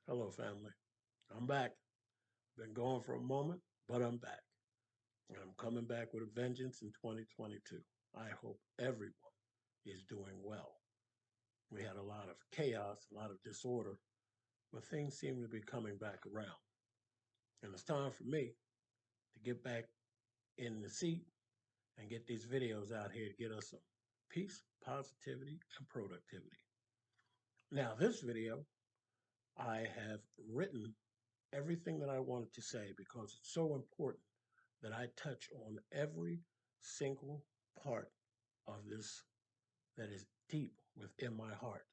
Hello, family. I'm back. Been gone for a moment, but I'm back. And I'm coming back with a vengeance in 2022. I hope everyone is doing well. We had a lot of chaos, a lot of disorder, but things seem to be coming back around. And it's time for me to get back in the seat and get these videos out here to get us some peace, positivity, and productivity. Now, this video, I have written everything that I wanted to say because it's so important that I touch on every single part of this that is deep within my heart.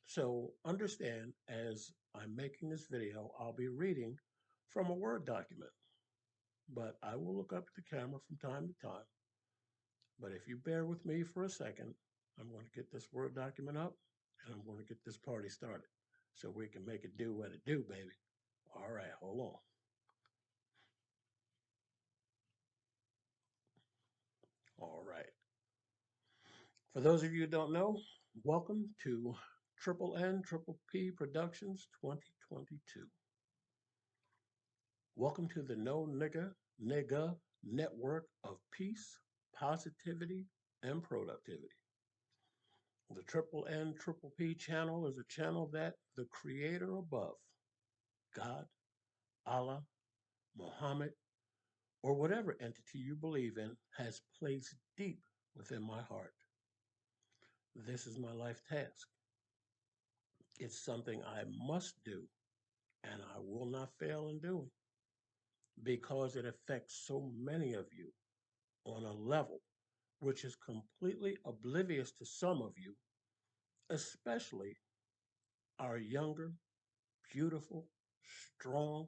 So understand as I'm making this video, I'll be reading from a Word document, but I will look up at the camera from time to time. But if you bear with me for a second, I'm going to get this Word document up and I'm going to get this party started so we can make it do what it do, baby. All right, hold on. All right. For those of you who don't know, welcome to Triple N Triple P Productions 2022. Welcome to the No Nigga network of peace, positivity, and productivity. The Triple N Triple P channel is a channel that the creator above, God, Allah, Muhammad, or whatever entity you believe in, has placed deep within my heart. This is my life task. It's something I must do and I will not fail in doing because it affects so many of you on a level which is completely oblivious to some of you, especially our younger, beautiful, strong,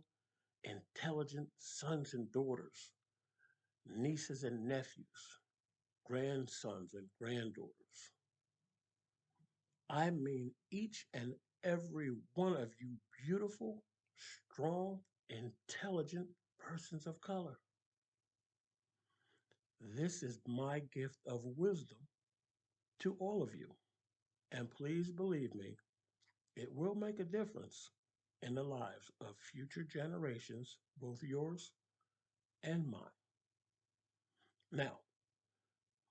intelligent sons and daughters, nieces and nephews, grandsons and granddaughters. I mean, each and every one of you beautiful, strong, intelligent persons of color. This is my gift of wisdom to all of you. And please believe me, it will make a difference in the lives of future generations, both yours and mine. Now,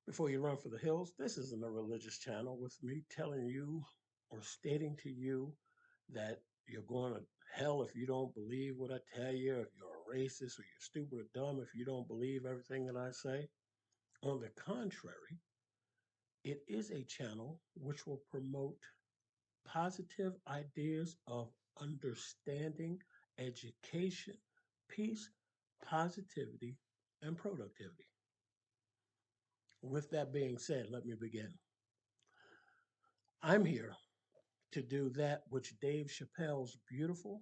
before you run for the hills, this isn't a religious channel with me telling you or stating to you that you're going to hell if you don't believe what I tell you, if you're a racist or you're stupid or dumb if you don't believe everything that I say. On the contrary, it is a channel which will promote positive ideas of understanding, education, peace, positivity, and productivity. With that being said, let me begin. I'm here to do that which Dave Chappelle's beautiful,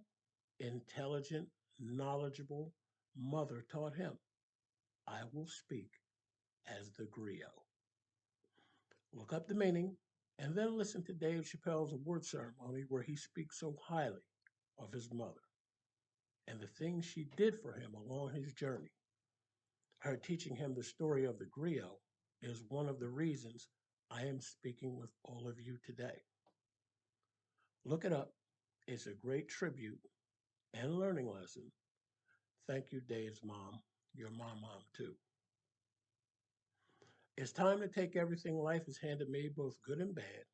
intelligent, knowledgeable mother taught him. I will speak as the griot. Look up the meaning and then listen to Dave Chappelle's award ceremony where he speaks so highly of his mother and the things she did for him along his journey. Her teaching him the story of the griot is one of the reasons I am speaking with all of you today. Look it up. It's a great tribute and learning lesson. Thank you, Dave's mom. You're my mom, too. It's time to take everything life has handed me, both good and bad,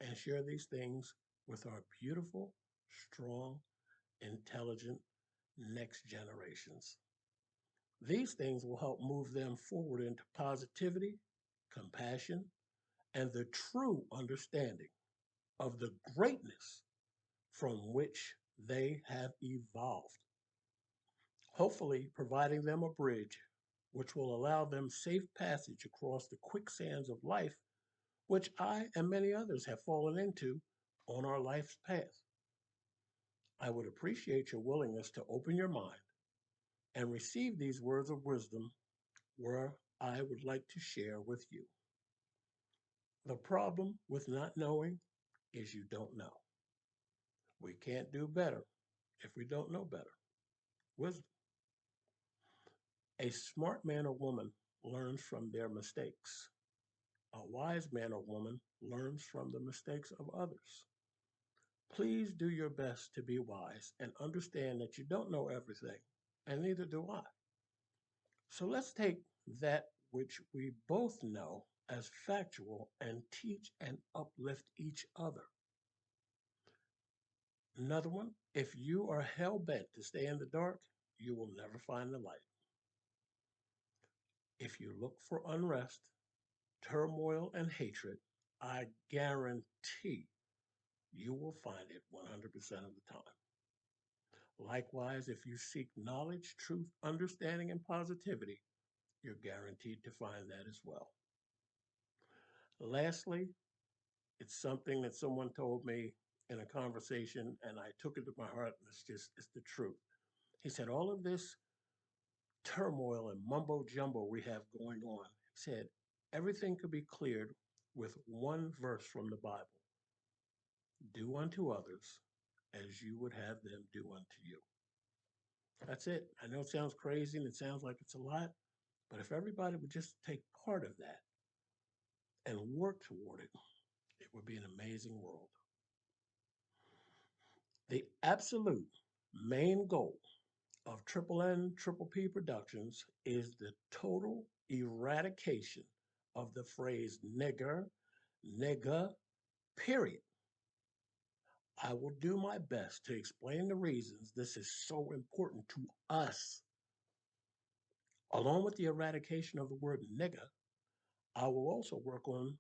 and share these things with our beautiful, strong, intelligent next generations. These things will help move them forward into positivity, compassion, and the true understanding of the greatness from which they have evolved. Hopefully, providing them a bridge which will allow them safe passage across the quicksands of life, which I and many others have fallen into on our life's path. I would appreciate your willingness to open your mind and receive these words of wisdom where I would like to share with you. The problem with not knowing is you don't know. We can't do better if we don't know better. Wisdom. A smart man or woman learns from their mistakes. A wise man or woman learns from the mistakes of others. Please do your best to be wise and understand that you don't know everything, and neither do I. So let's take that which we both know as factual and teach and uplift each other. Another one, if you are hell bent to stay in the dark, you will never find the light. If you look for unrest, turmoil, and hatred, I guarantee you will find it 100% of the time. Likewise, if you seek knowledge, truth, understanding, and positivity, you're guaranteed to find that as well. Lastly, it's something that someone told me in a conversation, and I took it to my heart, and it's the truth. He said, all of this turmoil and mumbo jumbo we have going on, he said, everything could be cleared with one verse from the Bible: do unto others as you would have them do unto you. That's it. I know it sounds crazy and it sounds like it's a lot, but if everybody would just take part of that and work toward it, it would be an amazing world. The absolute main goal of Triple N Triple P Productions is the total eradication of the phrase nigger, nigga, period. I will do my best to explain the reasons this is so important to us. Along with the eradication of the word nigger, I will also work on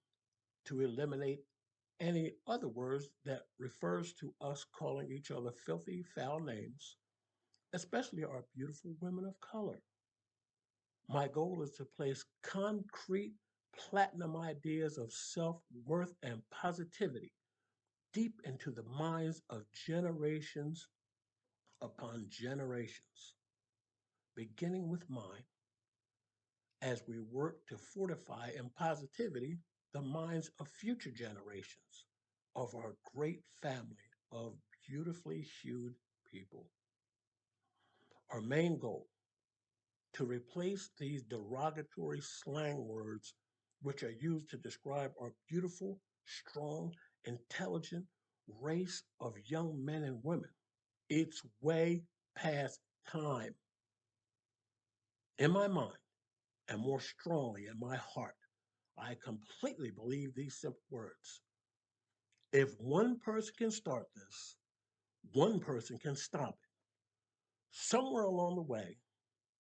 to eliminate any other words that refers to us calling each other filthy, foul names, especially our beautiful women of color. My goal is to place concrete platinum ideas of self-worth and positivity deep into the minds of generations upon generations, beginning with mine, as we work to fortify in positivity the minds of future generations of our great family of beautifully hued people. Our main goal: to replace these derogatory slang words which are used to describe our beautiful, strong, intelligent race of young men and women. It's way past time. In my mind, and more strongly in my heart, I completely believe these simple words. If one person can start this, one person can stop it. Somewhere along the way,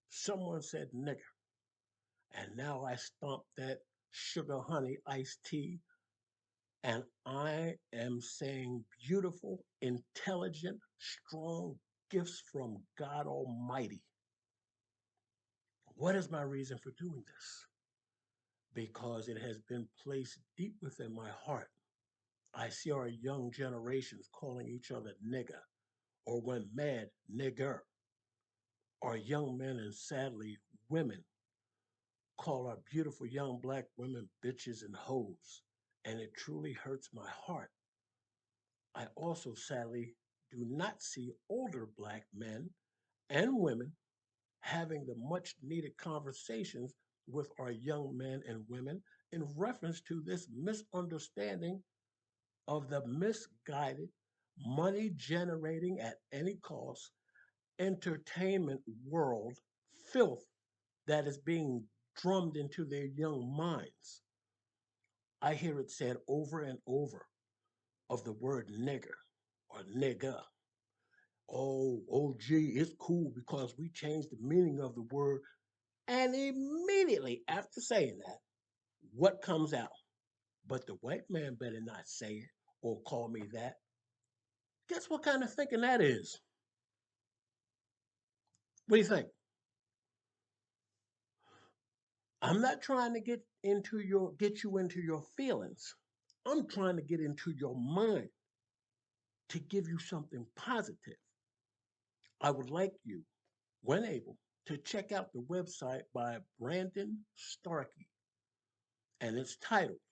someone said nigger, and now I stomp that sugar honey iced tea, and I am saying beautiful, intelligent, strong gifts from God Almighty. What is my reason for doing this? Because it has been placed deep within my heart. I see our young generations calling each other nigger, or when mad, nigger. Our young men and sadly women call our beautiful young black women bitches and hoes, and it truly hurts my heart. I also sadly do not see older black men and women having the much needed conversations with our young men and women in reference to this misunderstanding of the misguided, money generating at any cost entertainment world filth that is being drummed into their young minds. I hear it said over and over of the word nigger or nigga. Oh, gee, it's cool because we changed the meaning of the word. And immediately after saying that, what comes out? But the white man better not say it or call me that. Guess what kind of thinking that is? What do you think? I'm not trying to get you into your feelings. I'm trying to get into your mind to give you something positive. I would like you, when able, to check out the website by Brandon Starkey, and it's titled,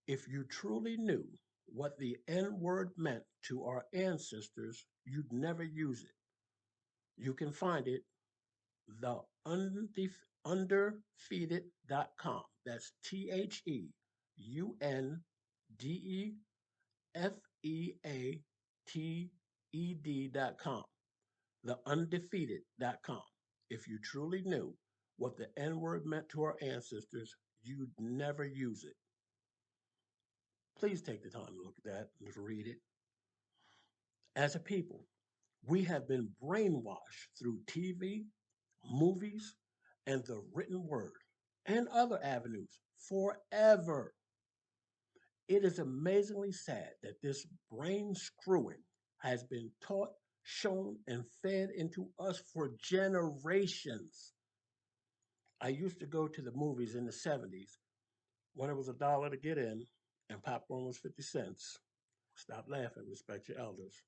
If You Truly Knew What the N Word Meant to Our Ancestors, You'd Never Use it. You can find it the undefeated.com. That's TheUndefeated TED.com, theundefeated.com. If you truly knew what the N word meant to our ancestors, you'd never use it. Please take the time to look at that and to read it. As a people, we have been brainwashed through TV, movies, and the written word and other avenues forever. It is amazingly sad that this brain screwing has been taught, shown, and fed into us for generations. I used to go to the movies in the 70s when it was $1 to get in and popcorn was 50 cents. Stop laughing, respect your elders.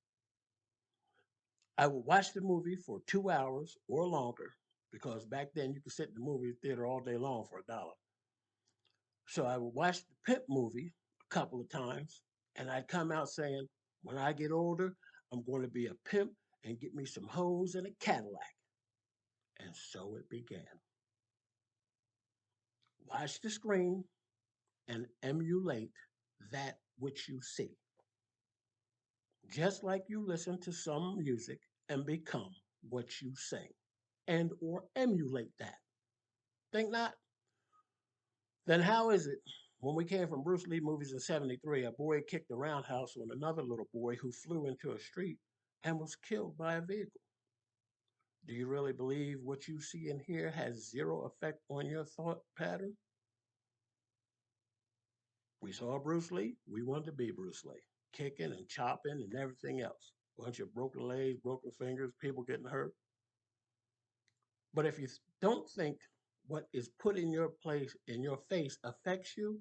I would watch the movie for 2 hours or longer because back then you could sit in the movie theater all day long for $1. So I would watch the Pimp movie a couple of times and I'd come out saying, when I get older, I'm going to be a pimp and get me some hoes and a Cadillac. And so it began. Watch the screen and emulate that which you see. Just like you listen to some music and become what you sing and or emulate that. Think not? Then how is it when we came from Bruce Lee movies in 73, a boy kicked a roundhouse on another little boy who flew into a street and was killed by a vehicle? Do you really believe what you see and hear has zero effect on your thought pattern? We saw Bruce Lee, we wanted to be Bruce Lee, kicking and chopping and everything else. Bunch of broken legs, broken fingers, people getting hurt. But if you don't think what is put in your place in your face affects you,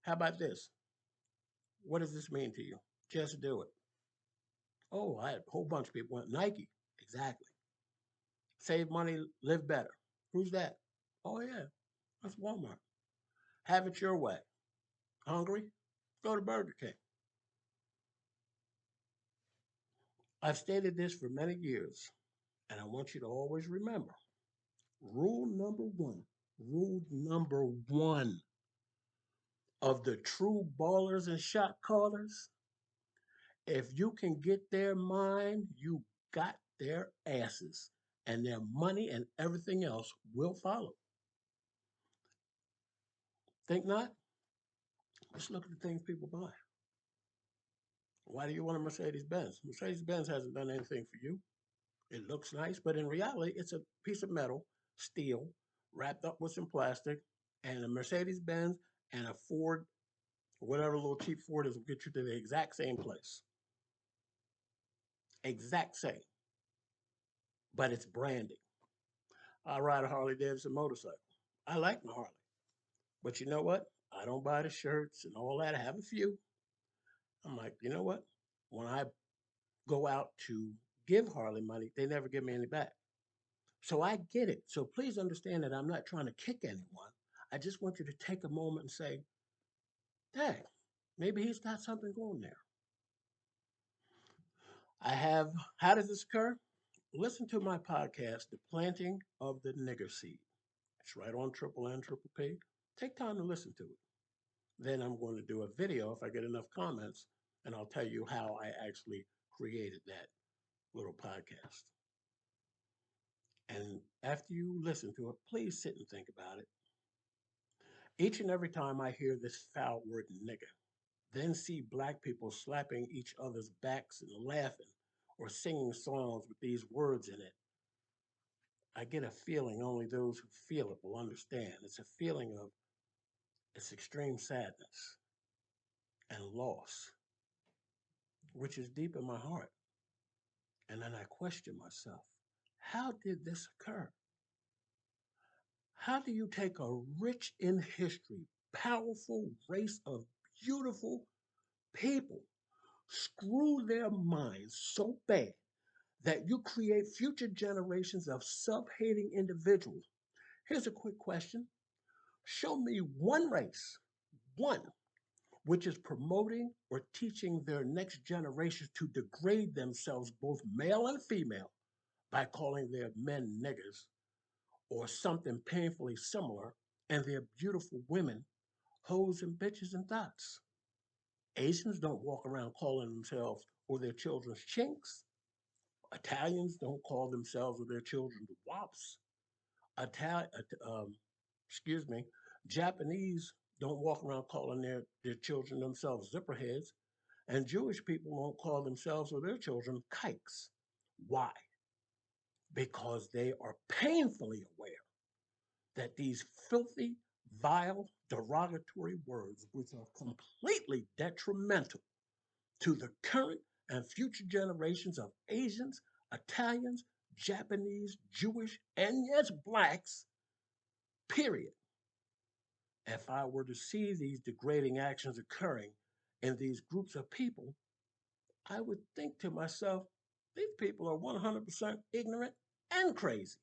how about this? What does this mean to you? Just do it. Oh, I had a whole bunch of people went Nike. Exactly. Save money, live better. Who's that? Oh yeah, that's Walmart. Have it your way. Hungry? Go to Burger King. I've stated this for many years, and I want you to always remember rule number one, rule number one of the true ballers and shot callers. If you can get their mind, you got their asses, and their money and everything else will follow. Think not? Just look at the things people buy. Why do you want a Mercedes Benz? Mercedes Benz hasn't done anything for you. It looks nice, but in reality, it's a piece of metal, steel, wrapped up with some plastic, and a Mercedes Benz and a Ford, whatever little cheap Ford is, will get you to the exact same place. Exact same, but it's branding. I ride a Harley Davidson motorcycle. I like my Harley, but you know what? I don't buy the shirts and all that. I have a few. I'm like, you know what? When I go out to give Harley money, they never give me any back. So I get it. So please understand that I'm not trying to kick anyone. I just want you to take a moment and say, dang, maybe he's got something going there. I have, how does this occur? Listen to my podcast, The Planting of the Nigger Seed. It's right on Triple N, Triple P. Take time to listen to it. Then I'm going to do a video if I get enough comments, and I'll tell you how I actually created that little podcast. And after you listen to it, please sit and think about it. Each and every time I hear this foul word nigger, then see black people slapping each other's backs and laughing or singing songs with these words in it, I get a feeling only those who feel it will understand. It's a feeling of it's extreme sadness and loss, which is deep in my heart. And then I question myself, how did this occur? How do you take a rich in history, powerful race of beautiful people, screw their minds so bad that you create future generations of self hating individuals? Here's a quick question. Show me one race, one, which is promoting or teaching their next generation to degrade themselves, both male and female, by calling their men niggers or something painfully similar, and their beautiful women hoes and bitches and thoughts. Asians don't walk around calling themselves or their children's chinks. Italians don't call themselves or their children the wops. Ital- um, excuse me, Japanese don't walk around calling their children themselves zipperheads, and Jewish people don't call themselves or their children kikes. Why? Because they are painfully aware that these filthy, vile, derogatory words, which are completely detrimental to the current and future generations of Asians, Italians, Japanese, Jewish, and yes, blacks, period. If I were to see these degrading actions occurring in these groups of people, I would think to myself, these people are 100% ignorant and crazy.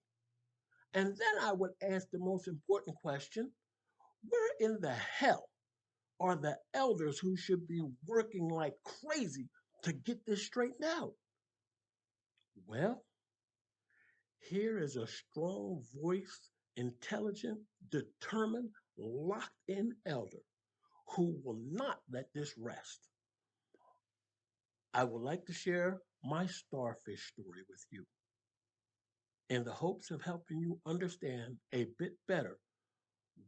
And then I would ask the most important question: where in the hell are the elders who should be working like crazy to get this straightened out? Well, here is a strong voiced, intelligent, determined, locked in elder who will not let this rest. I would like to share my starfish story with you in the hopes of helping you understand a bit better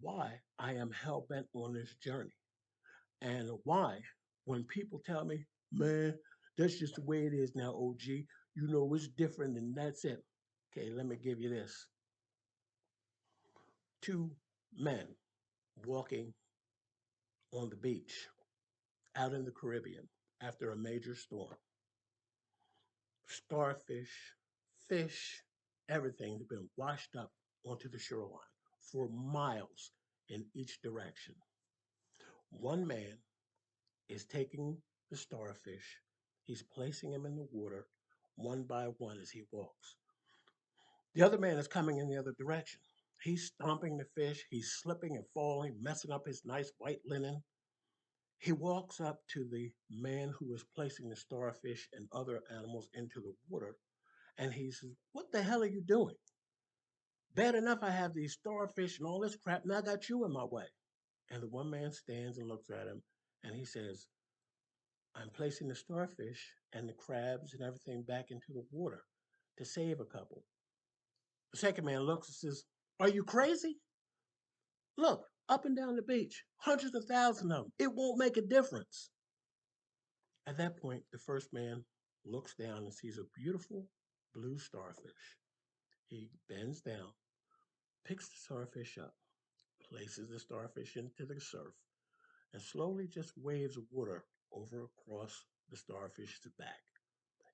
why I am hell bent on this journey and why, when people tell me, man, that's just the way it is now, OG, you know, it's different and that's it. Okay, let me give you this. Two men walking on the beach out in the Caribbean after a major storm. Starfish, fish, everything has been washed up onto the shoreline for miles in each direction. One man is taking the starfish, he's placing them in the water one by one as he walks. The other man is coming in the other direction. He's stomping the fish, he's slipping and falling, messing up his nice white linen. He walks up to the man who is placing the starfish and other animals into the water and he says, "What the hell are you doing? Bad enough I have these starfish and all this crap, now I got you in my way." And the one man stands and looks at him and he says, "I'm placing the starfish and the crabs and everything back into the water to save a couple." The second man looks and says, "Are you crazy? Look, up and down the beach, hundreds of thousands of them. It won't make a difference." At that point, the first man looks down and sees a beautiful blue starfish. He bends down, picks the starfish up, places the starfish into the surf, and slowly just waves water over across the starfish's back.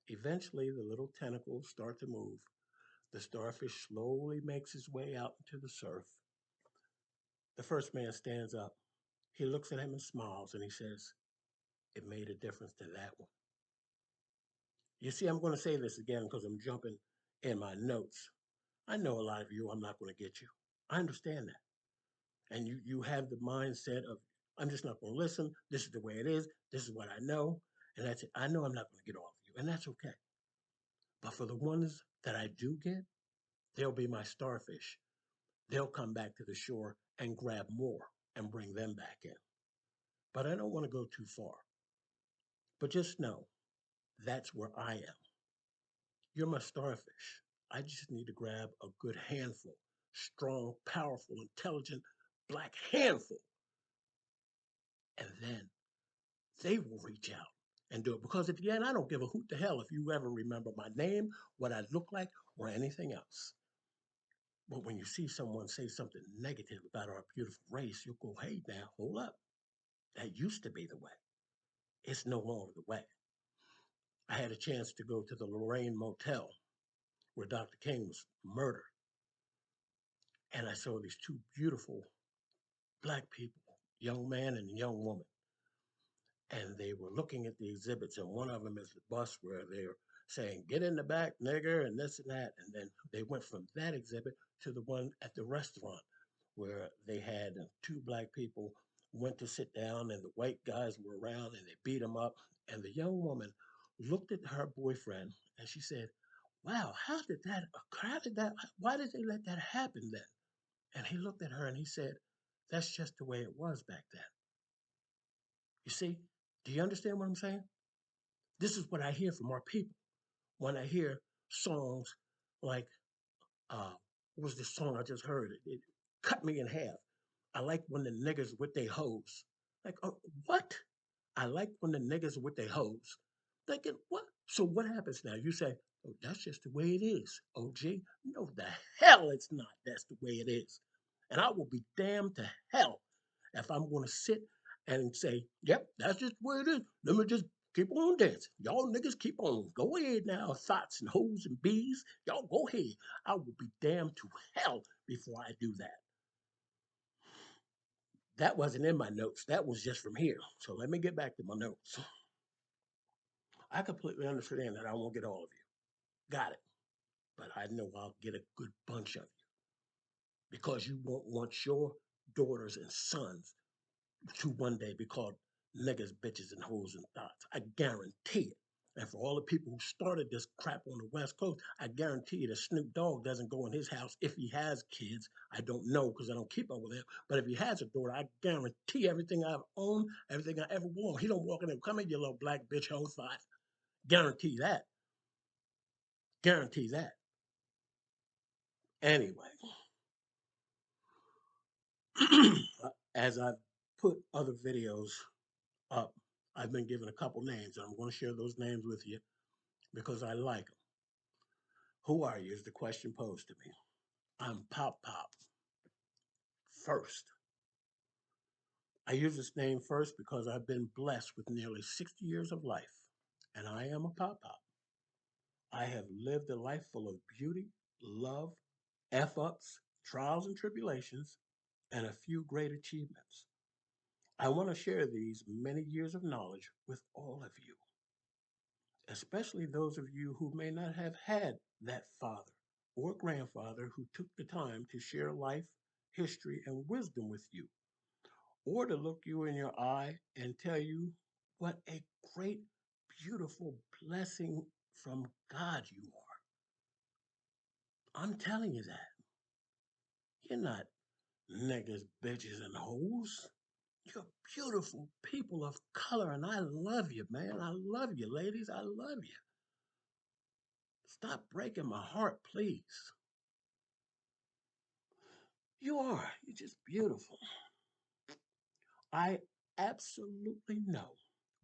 Eventually, the little tentacles start to move. The starfish slowly makes his way out into the surf. The first man stands up. He looks at him and smiles and he says, "It made a difference to that one." You see, I'm going to say this again because I'm jumping in my notes. I know a lot of you, I'm not going to get you. I understand that. And you have the mindset of, I'm just not going to listen. This is the way it is. This is what I know. And that's it. I know I'm not going to get all of you. And that's okay. But for the ones that I do get, they'll be my starfish. They'll come back to the shore and grab more and bring them back in. But I don't want to go too far. But just know that's where I am. You're my starfish. I just need to grab a good handful, strong, powerful, intelligent, black handful. And then they will reach out and do it. Because at the end, I don't give a hoot the hell if you ever remember my name, what I look like, or anything else. But when you see someone say something negative about our beautiful race, you go, hey, now, hold up. That used to be the way. It's no longer the way. I had a chance to go to the Lorraine Motel where Dr. King was murdered. And I saw these two beautiful black people, young man and young woman. And they were looking at the exhibits, and one of them is the bus where they're saying, "Get in the back, nigger," and this and that. And then they went from that exhibit to the one at the restaurant where they had two black people went to sit down, and the white guys were around and they beat them up. And the young woman looked at her boyfriend and she said, "Wow, how did that occur? How did that, why did they let that happen then?" And he looked at her and he said, "That's just the way it was back then." You see, do you understand what I'm saying? This is what I hear from our people when I hear songs like, uh, what was this song I just heard? It cut me in half. I like when the niggas with their hoes. Like, what? I like when the niggas with their hoes. Thinking, what? So what happens now? You say, oh, that's just the way it is, OG. No, the hell it's not. That's the way it is. And I will be damned to hell if I'm going to sit and say, yep, that's just the way it is. Let me just keep on dancing. Y'all niggas keep on. Go ahead now, thoughts and hoes and bees. Y'all go ahead. I will be damned to hell before I do that. That wasn't in my notes. That was just from here. So let me get back to my notes. I completely understand that I won't get all of you. Got it. But I know I'll get a good bunch of you because you won't want your daughters and sons to one day be called niggas, bitches, and hoes and thoughts. I guarantee it. And for all the people who started this crap on the West Coast, I guarantee you that Snoop Dogg doesn't go in his house if he has kids. I don't know because I don't keep up with him. But if he has a daughter, I guarantee everything I've owned, everything I ever wore, he don't walk in there, come here, you little black bitch, hoe thought. Guarantee that. Guarantee that. Anyway, as I've put other videos up, I've been given a couple names, and I'm going to share those names with you because I like them. Who are you? Is the question posed to me. I'm Pop Pop first. I use this name first because I've been blessed with nearly 60 years of life, and I am a Pop Pop. I have lived a life full of beauty, love, F ups, trials and tribulations, and a few great achievements. I want to share these many years of knowledge with all of you, especially those of you who may not have had that father or grandfather who took the time to share life, history, and wisdom with you, or to look you in your eye and tell you what a great, beautiful blessing from God you are. I'm telling you that. You're not niggas, bitches, and hoes. You're beautiful people of color, and I love you, man. I love you, ladies. I love you. Stop breaking my heart, please. You are. You're just beautiful. I absolutely know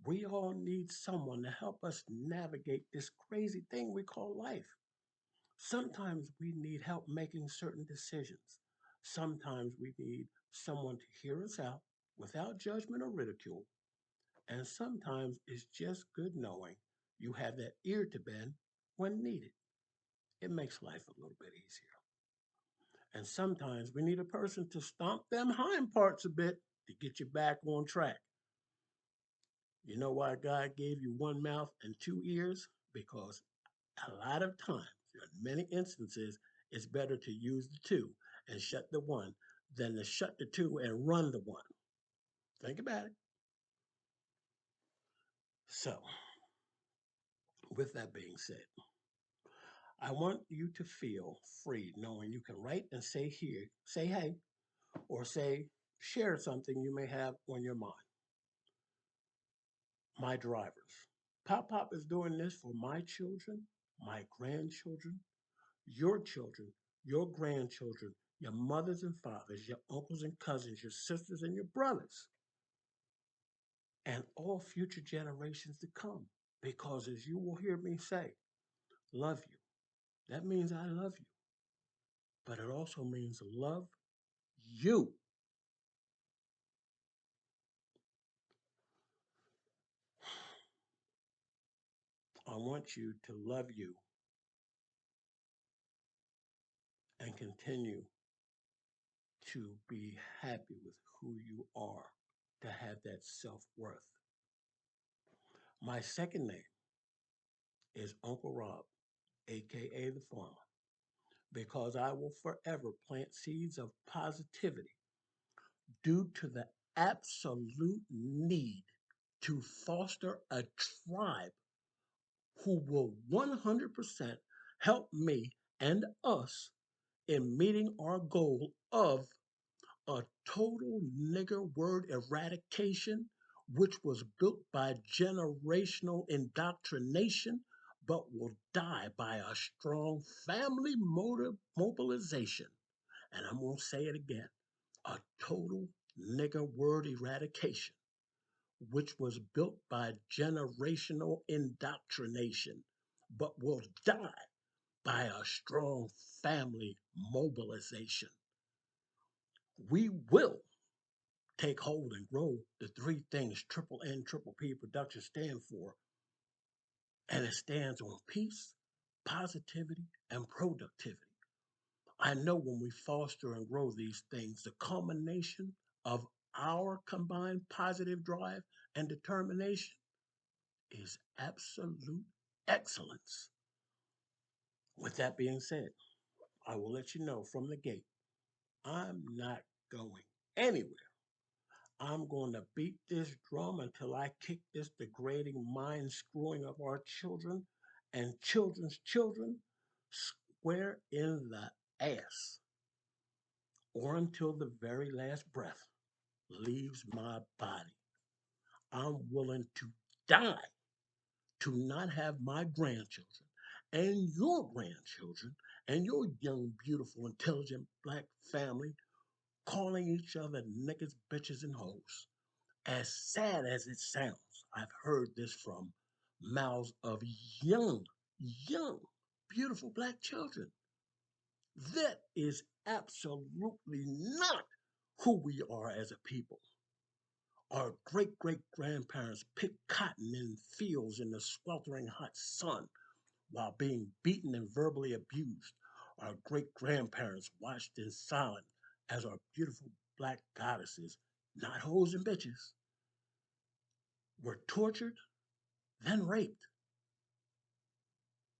we all need someone to help us navigate this crazy thing we call life. Sometimes we need help making certain decisions. Sometimes we need someone to hear us out without judgment or ridicule. And sometimes it's just good knowing you have that ear to bend when needed. It makes life a little bit easier. And sometimes we need a person to stomp them hind parts a bit to get you back on track. You know why God gave you one mouth and two ears? Because a lot of times, in many instances, it's better to use the two and shut the one than to shut the two and run the one. Think about it. So, with that being said, I want you to feel free knowing you can write and say here, say hey, or say share something you may have on your mind. My drivers. Pop Pop is doing this for my children, my grandchildren, your grandchildren, your mothers and fathers, your uncles and cousins, your sisters and your brothers, and all future generations to come. Because as you will hear me say, love you. That means I love you. But it also means love you. I want you to love you and continue to be happy with who you are, to have that self worth. My second name is Uncle Rob, aka the farmer, because I will forever plant seeds of positivity due to the absolute need to foster a tribe who will 100% help me and us in meeting our goal of a total nigger word eradication which was built by generational indoctrination, but will die by a strong family motive mobilization. And I'm going to say it again, a total nigger word eradication, which was built by generational indoctrination, but will die by a strong family mobilization. We will take hold and grow the three things Triple N Triple P Productions stand for, and it stands on peace, positivity, and productivity. I know when we foster and grow these things, the culmination of our combined positive drive and determination is absolute excellence. With that being said, I will let you know from the gate, I'm not going anywhere. I'm going to beat this drum until I kick this degrading mind screwing of our children and children's children square in the ass, or until the very last breath leaves my body. I'm willing to die to not have my grandchildren and your grandchildren and your young, beautiful, intelligent black family calling each other niggas, bitches, and hoes. As sad as it sounds, I've heard this from mouths of young, young, beautiful black children. That is absolutely not who we are as a people. Our great great grandparents picked cotton in fields in the sweltering hot sun while being beaten and verbally abused. Our great grandparents watched in silence as our beautiful black goddesses, not hoes and bitches, were tortured, then raped.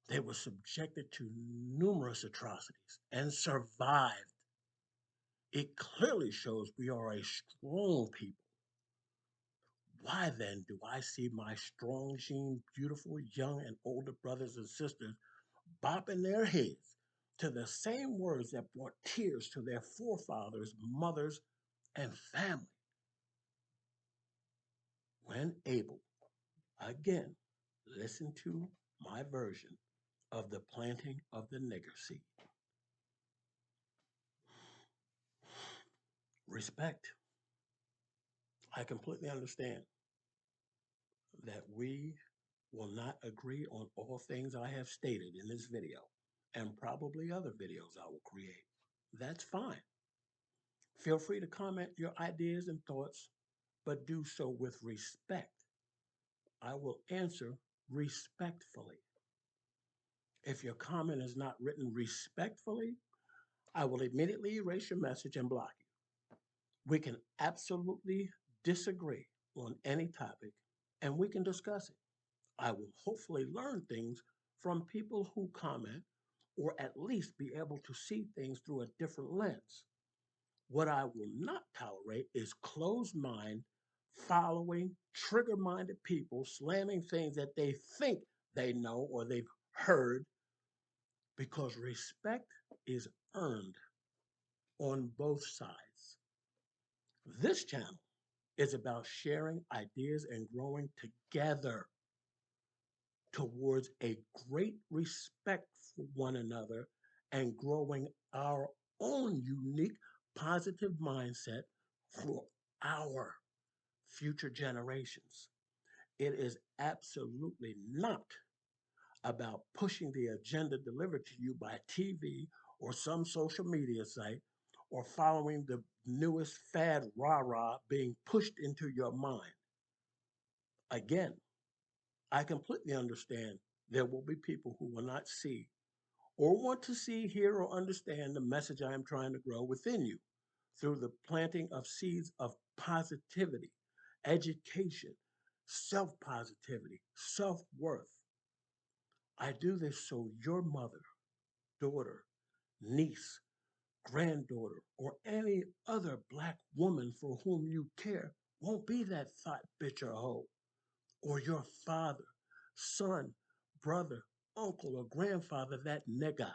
They were subjected to numerous atrocities and survived. It clearly shows we are a strong people. Why then do I see my strong, sheen, beautiful, young, and older brothers and sisters bopping their heads to the same words that brought tears to their forefathers, mothers, and family when able? Again, listen to my version of the planting of the nigger seed. Respect. I completely understand that we will not agree on all things I have stated in this video and probably other videos I will create. That's fine. Feel free to comment your ideas and thoughts, but do so with respect. I will answer respectfully. If your comment is not written respectfully, I will immediately erase your message and block you. We can absolutely disagree on any topic and we can discuss it. I will hopefully learn things from people who comment or at least be able to see things through a different lens. What I will not tolerate is closed mind, following, trigger minded people slamming things that they think they know or they've heard, because respect is earned on both sides. This channel is about sharing ideas and growing together towards a great respect for one another and growing our own unique positive mindset for our future generations. It is absolutely not about pushing the agenda delivered to you by TV or some social media site or following the newest fad rah rah being pushed into your mind. Again, I completely understand there will be people who will not see or want to see, hear, or understand the message I am trying to grow within you through the planting of seeds of positivity, education, self positivity, self worth. I do this so your mother, daughter, niece, granddaughter, or any other black woman for whom you care won't be that thought bitch or hoe, or your father, son, brother, uncle, or grandfather that nigga.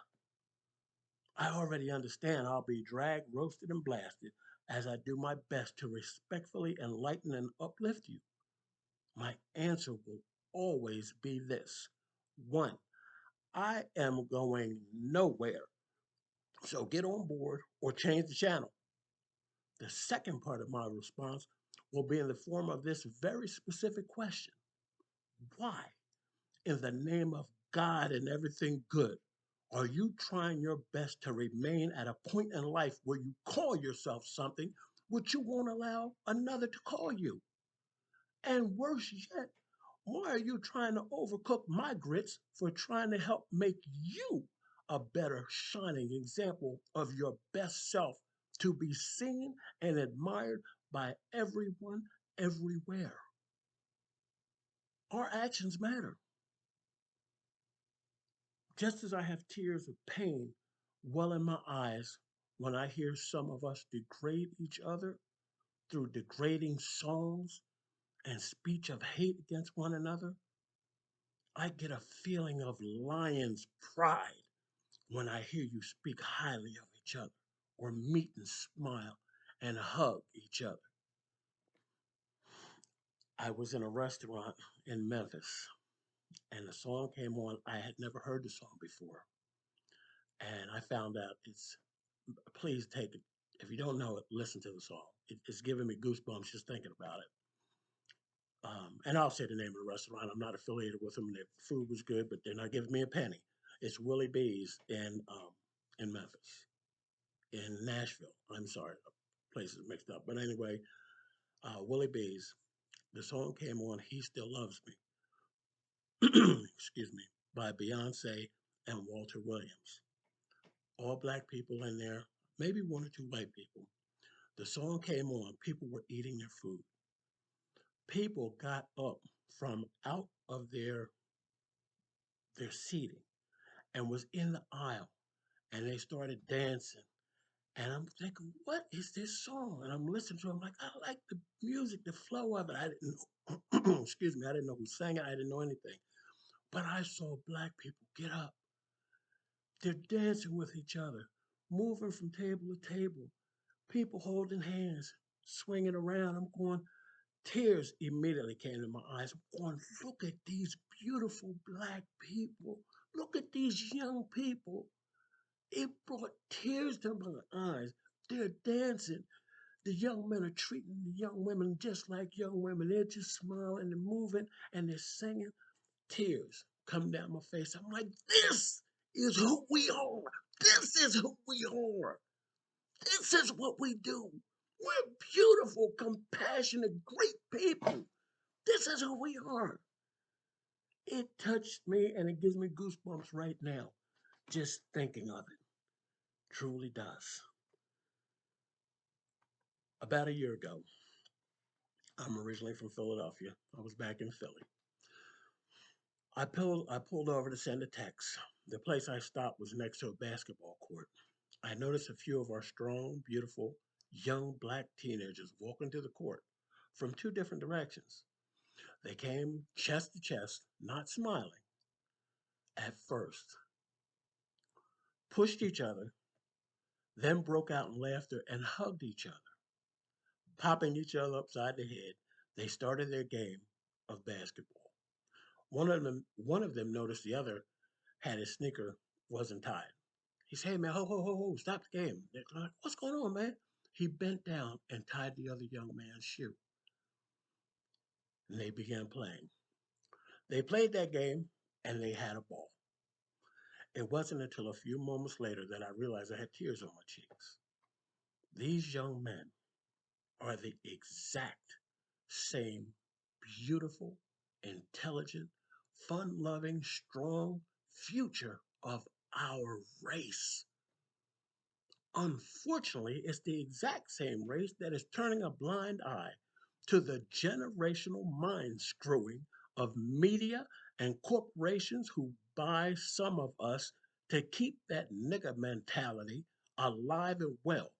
I already understand I'll be dragged, roasted, and blasted as I do my best to respectfully enlighten and uplift you. my answer will always be this. One, I am going nowhere. So get on board or change the channel. The second part of my response will be in the form of this very specific question. Why, in the name of God and everything good, are you trying your best to remain at a point in life where you call yourself something which you won't allow another to call you? And worse yet, why are you trying to overcook my grits for trying to help make you a better shining example of your best self to be seen and admired by everyone everywhere? Our actions matter. Just as I have tears of pain well in my eyes when I hear some of us degrade each other through degrading songs and speech of hate against one another, I get a feeling of lion's pride when I hear you speak highly of each other or meet and smile and hug each other. I was in a restaurant in Memphis and the song came on. I had never heard the song before. And I found out please take it. If you don't know it, listen to the song. It's giving me goosebumps just thinking about it. And I'll say the name of the restaurant. I'm not affiliated with them. Their food was good, but they're not giving me a penny. It's Willie B's in Memphis, in Nashville. I'm sorry, the place is mixed up. But anyway, Willie B's. The song came on. He Still Loves Me. Excuse me, by Beyonce and Walter Williams. All black people in there, maybe one or two white people. The song came on. People were eating their food. People got up from out of their seating and was in the aisle and they started dancing. And I'm thinking, what is this song? And I'm listening to it. I'm like, I like the music, the flow of it. I didn't know, excuse me, I didn't know who sang it. I didn't know anything. But I saw black people get up. They're dancing with each other, moving from table to table, people holding hands, swinging around. I'm going, tears immediately came to my eyes. I'm going, look at these beautiful black people. Look at these young people. It brought tears to my eyes. They're dancing. The young men are treating the young women just like young women. They're just smiling and moving and they're singing. Tears come down my face. I'm like, this is who we are. This is who we are. This is what we do. We're beautiful, compassionate, great people. This is who we are. It touched me and it gives me goosebumps right now. Just thinking of it. Truly does. About a year ago, I'm originally from Philadelphia. I was back in Philly. I pulled over to send a text. The place I stopped was next to a basketball court. I noticed a few of our strong, beautiful, young black teenagers walking to the court from two different directions. They came chest to chest, not smiling at first, pushed each other, then broke out in laughter and hugged each other, popping each other upside the head. They started their game of basketball. One of them noticed the other had his sneaker wasn't tied. He said, "Hey man, ho ho ho ho, stop the game." They're like, "What's going on, man?" He bent down and tied the other young man's shoe, and they began playing. They played that game, and they had a ball. It wasn't until a few moments later that I realized I had tears on my cheeks. These young men are the exact same beautiful, intelligent, fun loving, strong future of our race. Unfortunately, it's the exact same race that is turning a blind eye to the generational mind screwing of media and corporations who buy some of us to keep that nigger mentality alive and well,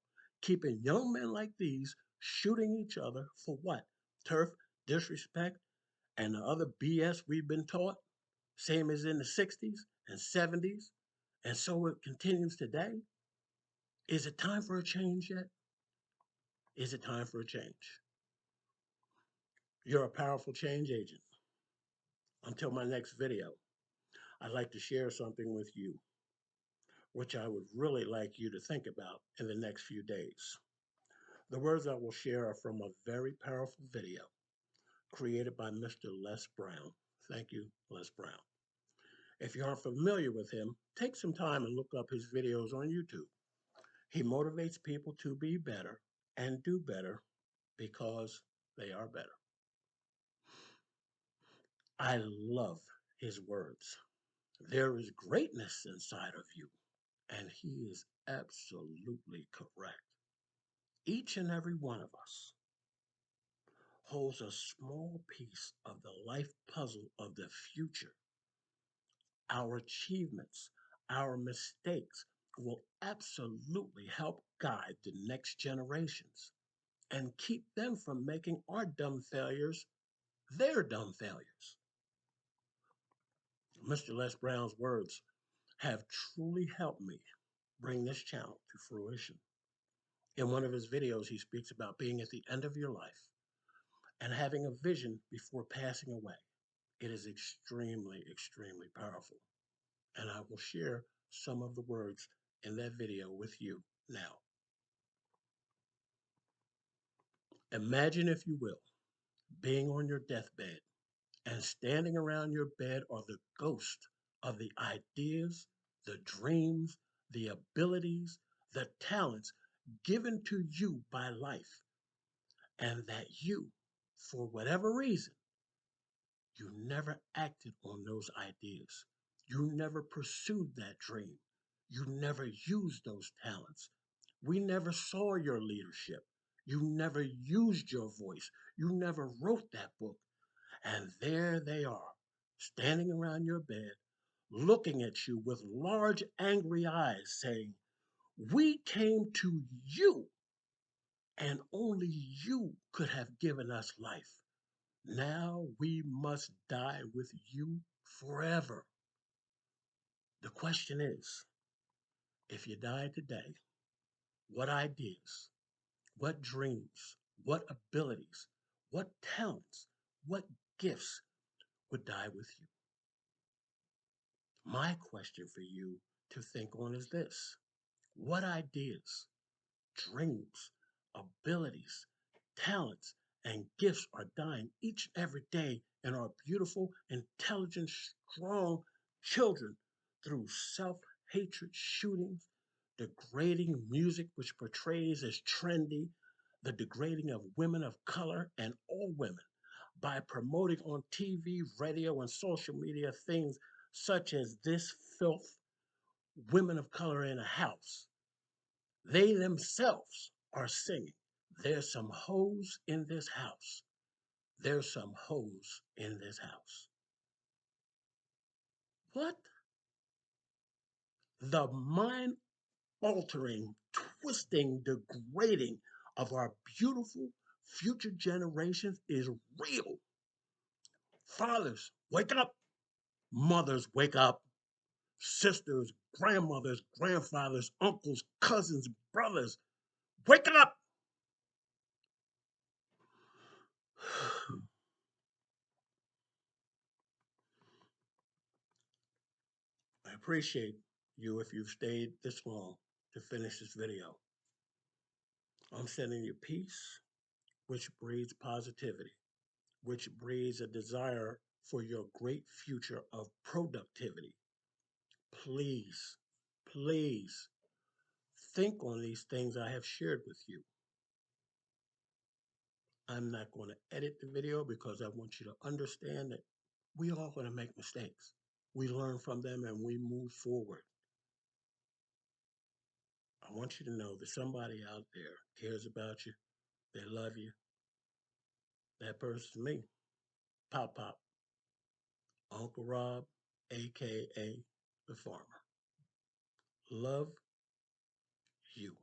keeping young men like these shooting each other for what? Turf, disrespect, and the other BS we've been taught, same as in the 60s and 70s, and so it continues today. Is it time for a change yet? Is it time for a change? You're a powerful change agent. Until my next video, I'd like to share something with you, which I would really like you to think about in the next few days. The words I will share are from a very powerful video created by Mr. Les Brown. Thank you, Les Brown. If you aren't familiar with him, take some time and look up his videos on YouTube. He motivates people to be better and do better because they are better. I love his words. There is greatness inside of you, and he is absolutely correct. Each and every one of us holds a small piece of the life puzzle of the future. Our achievements, our mistakes will absolutely help guide the next generations and keep them from making our dumb failures their dumb failures. Mr. Les Brown's words have truly helped me bring this channel to fruition. In one of his videos, he speaks about being at the end of your life and having a vision before passing away. It is extremely, extremely powerful. And I will share some of the words in that video with you now. Imagine, if you will, being on your deathbed, and standing around your bed are the ghosts of the ideas, the dreams, the abilities, the talents given to you by life, and that you, for whatever reason, you never acted on those ideas. You never pursued that dream. You never used those talents. We never saw your leadership. You never used your voice. You never wrote that book. And there they are, standing around your bed, looking at you with large, angry eyes, saying, "We came to you, and only you could have given us life. Now we must die with you forever." The question is, if you died today, what ideas, what dreams, what abilities, what talents, what gifts would die with you? My question for you to think on is this: what ideas, dreams, abilities, talents, and gifts are dying each and every day in our beautiful, intelligent, strong children through self-hatred shootings, degrading music which portrays as trendy, the degrading of women of color and all women by promoting on TV, radio, and social media things such as this filth, women of color in a house. They themselves are singing, "There's some hoes in this house. There's some hoes in this house." What? The mind altering, twisting, degrading of our beautiful future generations is real. Fathers, wake up. Mothers, wake up. Sisters, grandmothers, grandfathers, uncles, cousins, brothers, wake up. I appreciate you if you've stayed this long to finish this video. I'm sending you peace, which breeds positivity, which breeds a desire for your great future of productivity. Please, please think on these things I have shared with you. I'm not going to edit the video because I want you to understand that we all going to make mistakes. We learn from them and we move forward. I want you to know that somebody out there cares about you. They love you. That person's me, Pop Pop, Uncle Rob, aka the farmer. Love you.